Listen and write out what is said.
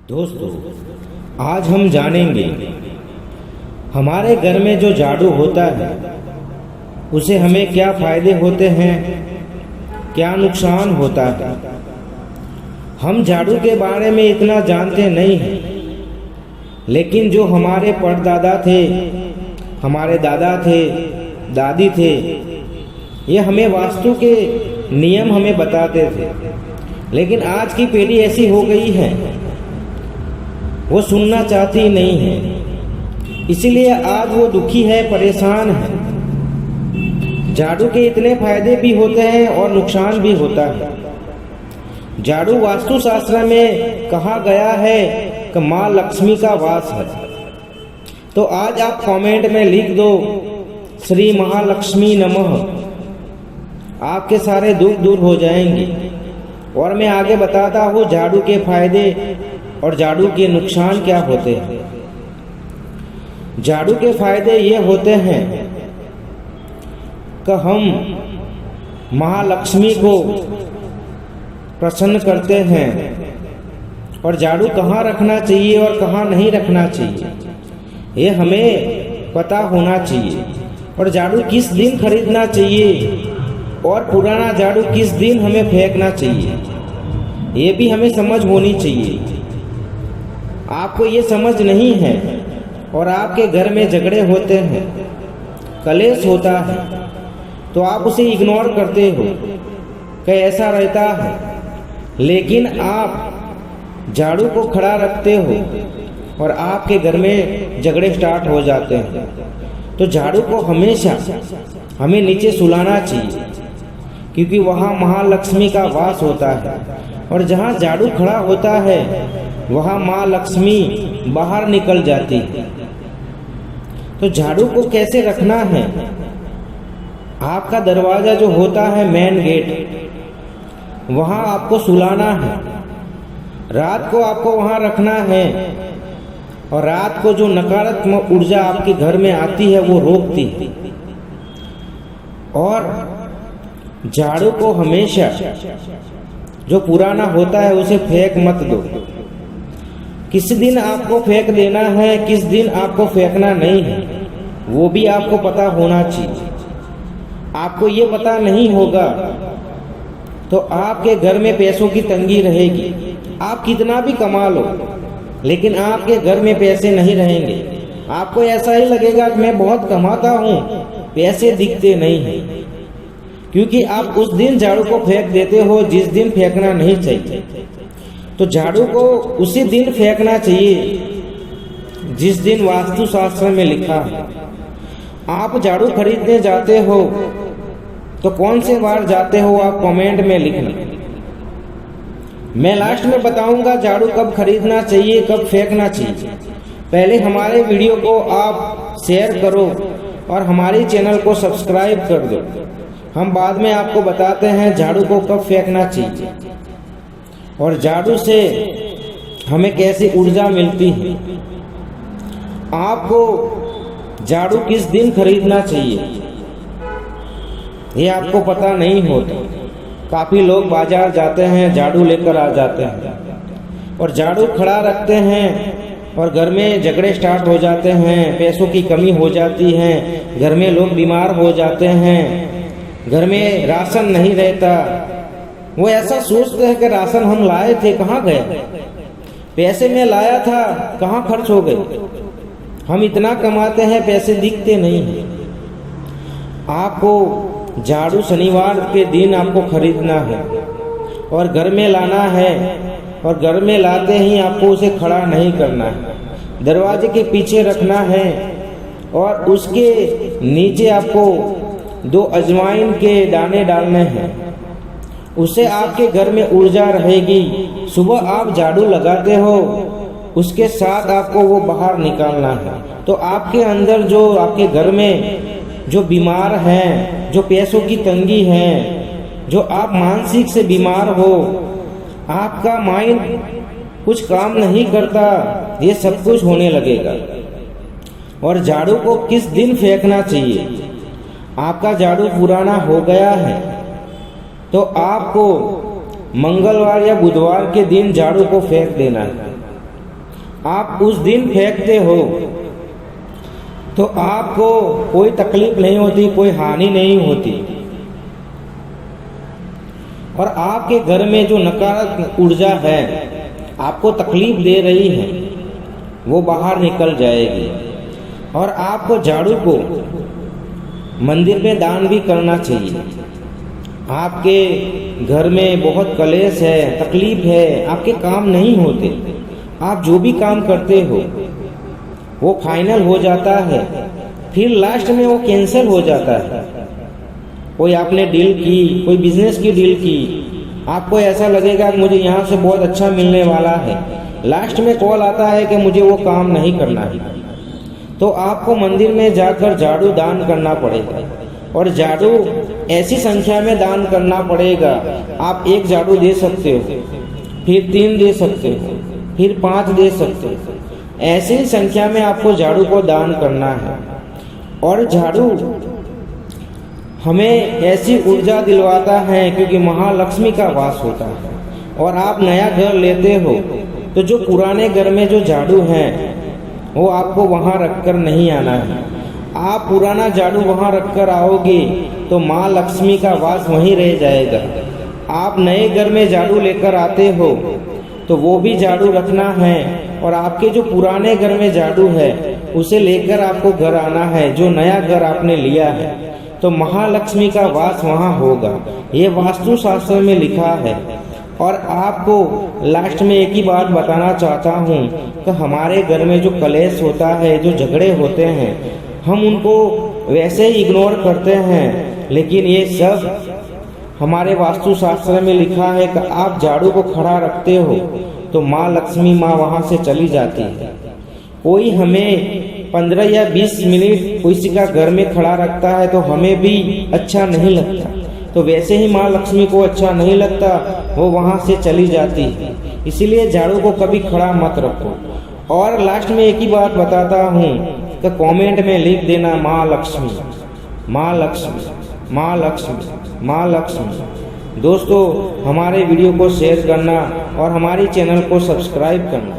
दोस्तों, आज हम जानेंगे हमारे घर में जो झाड़ू होता है उसे हमें क्या फायदे होते हैं, क्या नुकसान होता है। हम झाड़ू के बारे में इतना जानते नहीं हैं, लेकिन जो हमारे परदादा थे, हमारे दादा थे, दादी थे, ये हमें वास्तु के नियम हमें बताते थे। लेकिन आज की पीढ़ी ऐसी हो गई है, वो सुनना चाहती नहीं है, इसीलिए आज वो दुखी है, परेशान है। झाड़ू के इतने फायदे भी होते हैं और नुकसान भी होता है। झाड़ू वास्तु शास्त्र में कहा गया है कि माँ लक्ष्मी का वास है। तो आज आप कमेंट में लिख दो श्री महालक्ष्मी नमः, आपके सारे दुख दूर हो जाएंगे। और मैं आगे बताता हूँ झाड़ू के फायदे और झाड़ू के नुकसान क्या होते हैं। झाड़ू के फायदे ये होते हैं कि हम महालक्ष्मी को प्रसन्न करते हैं। और झाड़ू कहाँ रखना चाहिए और कहाँ नहीं रखना चाहिए, ये हमें पता होना चाहिए। और झाड़ू किस दिन खरीदना चाहिए और पुराना झाड़ू किस दिन हमें फेंकना चाहिए, ये भी हमें समझ होनी चाहिए। आपको ये समझ नहीं है और आपके घर में झगड़े होते हैं, कलेश होता है, तो आप उसे इग्नोर करते हो कि ऐसा रहता है। लेकिन आप झाड़ू को खड़ा रखते हो और आपके घर में झगड़े स्टार्ट हो जाते हैं। तो झाड़ू को हमेशा हमें नीचे सुलाना चाहिए, क्योंकि वहाँ महालक्ष्मी का वास होता है। और जहाँ झाड़ू खड़ा होता है वहाँ माँ लक्ष्मी बाहर निकल जाती है। तो झाड़ू को कैसे रखना है, आपका दरवाजा जो होता है मेन गेट, वहाँ आपको सुलाना है। रात को आपको वहाँ रखना है और रात को जो नकारात्मक ऊर्जा आपके घर में आती है वो रोकती है। और झाड़ू को हमेशा जो पुराना होता है उसे फेंक मत दो। किस दिन आपको फेंक देना है, किस दिन आपको फेंकना नहीं है, वो भी आपको पता होना चाहिए। आपको ये पता नहीं होगा तो आपके घर में पैसों की तंगी रहेगी। आप कितना भी कमा लो, लेकिन आपके घर में पैसे नहीं रहेंगे। आपको ऐसा ही लगेगा कि मैं बहुत कमाता हूँ, पैसे दिखते नहीं हैं, क्योंकि आप उस दिन झाड़ू को फेंक देते हो जिस दिन फेंकना नहीं चाहिए। तो झाड़ू को उसी दिन फेंकना चाहिए जिस दिन वास्तु शास्त्र में लिखा है। आप झाड़ू खरीदने जाते हो तो कौन से बार जाते हो, आप कमेंट में लिखना। मैं लास्ट में बताऊंगा झाड़ू कब खरीदना चाहिए, कब फेंकना चाहिए। पहले हमारे वीडियो को आप शेयर करो और हमारे चैनल को सब्सक्राइब कर दो। हम बाद में आपको बताते हैं झाड़ू को कब फेंकना चाहिए और झाड़ू से हमें कैसी ऊर्जा मिलती है। आपको झाड़ू किस दिन खरीदना चाहिए ये आपको पता नहीं होता। काफ़ी लोग बाजार जाते हैं, झाड़ू लेकर आ जाते हैं और झाड़ू खड़ा रखते हैं और घर में झगड़े स्टार्ट हो जाते हैं, पैसों की कमी हो जाती है, घर में लोग बीमार हो जाते हैं, घर में राशन नहीं रहता। वो ऐसा सोचते हैं कि राशन हम लाए थे, कहाँ गए, पैसे में लाया था, कहाँ खर्च हो गए। हम इतना कमाते हैं, पैसे दिखते नहीं हैं। आपको झाड़ू शनिवार के दिन आपको खरीदना है और घर में लाना है, और घर में लाते ही आपको उसे खड़ा नहीं करना है, दरवाजे के पीछे रखना है। और उसके नीचे आपको 2 अजवाइन के दाने डालने हैं, उससे आपके घर में ऊर्जा रहेगी। सुबह आप झाड़ू लगाते हो, उसके साथ आपको वो बाहर निकालना है। तो आपके अंदर जो आपके घर में जो बीमार हैं, जो पैसों की तंगी है, जो आप मानसिक से बीमार हो, आपका माइंड कुछ काम नहीं करता, ये सब कुछ होने लगेगा। और झाड़ू को किस दिन फेंकना चाहिए, आपका झाड़ू पुराना हो गया है तो आपको मंगलवार या बुधवार के दिन झाड़ू को फेंक देना है। आप उस दिन फेंकते हो तो आपको कोई तकलीफ नहीं होती, कोई हानि नहीं होती, और आपके घर में जो नकारात्मक ऊर्जा है आपको तकलीफ दे रही है वो बाहर निकल जाएगी। और आपको झाड़ू को मंदिर में दान भी करना चाहिए। आपके घर में बहुत कलेश है, तकलीफ है, आपके काम नहीं होते, आप जो भी काम करते हो वो फाइनल हो जाता है, फिर लास्ट में वो कैंसिल हो जाता है। कोई आपने डील की, कोई बिजनेस की डील की, आपको ऐसा लगेगा कि मुझे यहाँ से बहुत अच्छा मिलने वाला है, लास्ट में कॉल आता है कि मुझे वो काम नहीं करना है, तो आपको मंदिर में जाकर झाड़ू दान करना पड़ेगा। और झाड़ू ऐसी संख्या में दान करना पड़ेगा, आप 1 झाड़ू दे सकते हो, फिर 3 दे सकते हो, फिर 5 दे सकते हो, ऐसी संख्या में आपको झाड़ू को दान करना है। और झाड़ू हमें ऐसी ऊर्जा दिलवाता है क्योंकि महालक्ष्मी का वास होता है। और आप नया घर लेते हो तो जो पुराने घर में जो झाड़ू है वो आपको वहाँ रखकर नहीं आना है। आप पुराना झाड़ू वहाँ रखकर आओगे तो माँ लक्ष्मी का वास वहीं रह जाएगा। आप नए घर में झाड़ू लेकर आते हो तो वो भी झाड़ू रखना है, और आपके जो पुराने घर में झाड़ू है उसे लेकर आपको घर आना है, जो नया घर आपने लिया है, तो महालक्ष्मी का वास वहाँ होगा। ये वास्तु शास्त्र में लिखा है। और आपको लास्ट में एक ही बात बताना चाहता हूँ कि हमारे घर में जो कलेश होता है, जो झगड़े होते हैं, हम उनको वैसे ही इग्नोर करते हैं, लेकिन ये सब हमारे वास्तु शास्त्र में लिखा है कि आप झाड़ू को खड़ा रखते हो तो माँ लक्ष्मी माँ वहाँ से चली जाती है। कोई हमें 15 या 20 मिनट किसी का घर में खड़ा रखता है तो हमें भी अच्छा नहीं लगता, तो वैसे ही माँ लक्ष्मी को अच्छा नहीं लगता, वो वहाँ से चली जाती है। इसीलिए झाड़ू को कभी खड़ा मत रखो। और लास्ट में एक ही बात बताता हूँ कि कमेंट में लिख देना माँ लक्ष्मी, माँ लक्ष्मी, माँ लक्ष्मी, माँ लक्ष्मी। दोस्तों, हमारे वीडियो को शेयर करना और हमारे चैनल को सब्सक्राइब करना।